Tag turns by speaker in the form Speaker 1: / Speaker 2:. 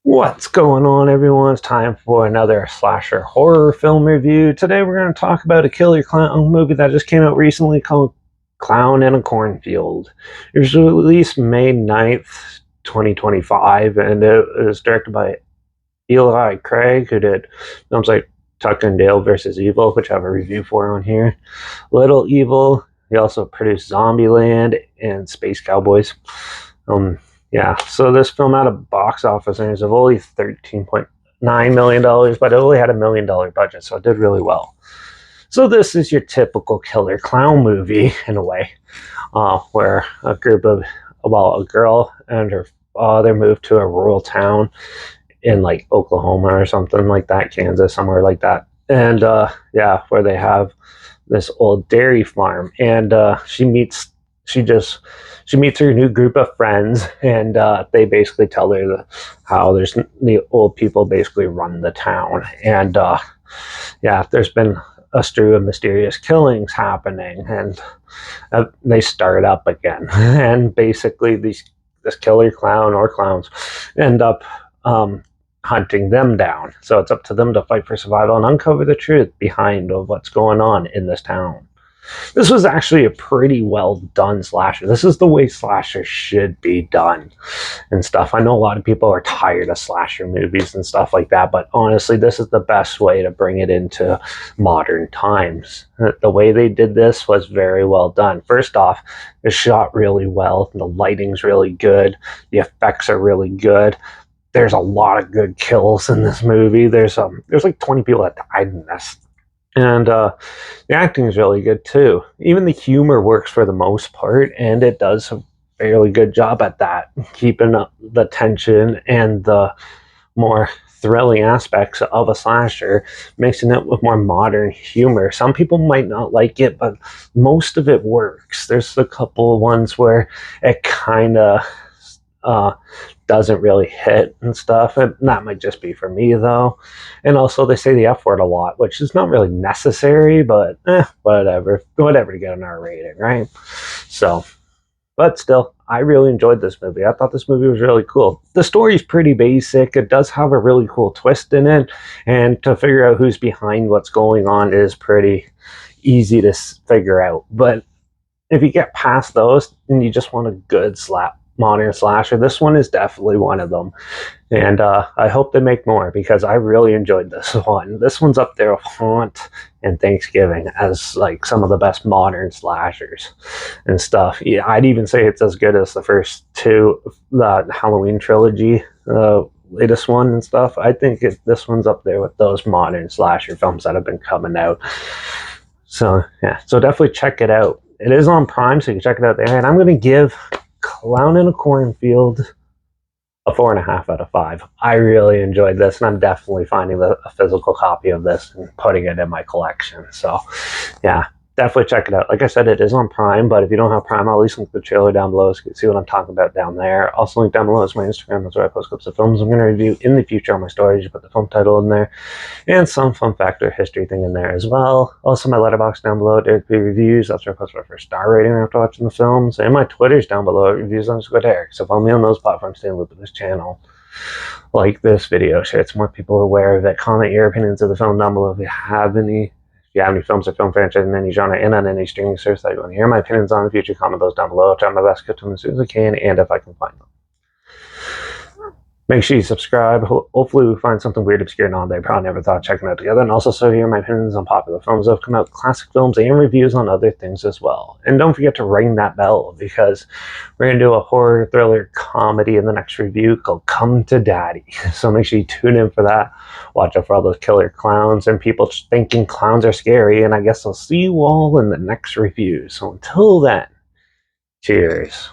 Speaker 1: What's going on, everyone? It's time for another slasher horror film review. Today we're going to talk about a killer clown movie that just came out recently called Clown in a Cornfield. It was released May 9th, 2025, and it was directed by Eli Craig, who did films like Tucker and Dale versus Evil, which I have a review for on here. Little Evil. He also produced Zombieland and Space Cowboys. Yeah, so this film had a box office earnings of only $13.9 million, but it only had $1 million budget, so it did really well. So this is your typical killer clown movie in a way, where a girl and her father moved to a rural town in like Oklahoma or something like that, Kansas, somewhere like that, and where they have this old dairy farm, and she meets her new group of friends, and they basically tell her how the old people basically run the town, and there's been a strew of mysterious killings happening, and they start up again, and basically this killer clown or clowns end up hunting them down. So it's up to them to fight for survival and uncover the truth behind of what's going on in this town. This was actually a pretty well done slasher. This is the way slashers should be done and stuff. I know a lot of people are tired of slasher movies and stuff like that, but honestly, this is the best way to bring it into modern times. The way they did this was very well done. First off, it's shot really well. The lighting's really good. The effects are really good. There's a lot of good kills in this movie. There's like 20 people that died in this. And the acting is really good too. Even the humor works for the most part, and it does a fairly good job at that, keeping up the tension and the more thrilling aspects of a slasher, mixing it with more modern humor. Some people might not like it, but most of it works. There's a couple ones where it kind of doesn't really hit and stuff, and that might just be for me though. And also they say the F word a lot, which is not really necessary, but whatever to get an R rating, right? So, but still, I really enjoyed this movie. I thought this movie was really cool. The story's pretty basic. It does have a really cool twist in it, and to figure out who's behind what's going on is pretty easy to figure out. But if you get past those and you just want a good modern slasher, this one is definitely one of them, and I hope they make more, because I really enjoyed this one. This one's up there with Haunt and Thanksgiving as like some of the best modern slashers and stuff. Yeah, I'd even say it's as good as the first two, the Halloween trilogy, latest one and stuff. I think this one's up there with those modern slasher films that have been coming out. So yeah, so definitely check it out. It is on Prime, so you can check it out there, and I'm going to give Clown in a Cornfield a 4.5 out of 5. I really enjoyed this, and I'm definitely finding a physical copy of this and putting it in my collection. So yeah, definitely check it out. Like I said, it is on Prime, but if you don't have Prime, I'll at least link the trailer down below so you can see what I'm talking about down there. Also, link down below is my Instagram. That's where I post clips of films I'm going to review in the future on my stories. You put the film title in there and some fun fact or history thing in there as well. Also, my Letterbox down below, Derek B Reviews. That's where I post my first star rating after watching the films. And my Twitter's down below, reviews on Derek. So follow me on those platforms, stay in the loop of this channel. Like this video, share it so more people are aware of it. Comment your opinions of the film down below if you have any. If you have any films or film franchise in any genre and on any streaming service that you want to hear my opinions on in the future, comment those down below. I'll try my best to get to them as soon as I can, and if I can find them. Make sure you subscribe. Hopefully we find something weird, obscure, and all they probably never thought of checking out together. And also so hear my opinions on popular films that have come out, classic films, and reviews on other things as well. And don't forget to ring that bell, because we're going to do a horror thriller comedy in the next review called Come to Daddy. So make sure you tune in for that. Watch out for all those killer clowns and people thinking clowns are scary. And I guess I'll see you all in the next review. So until then, cheers.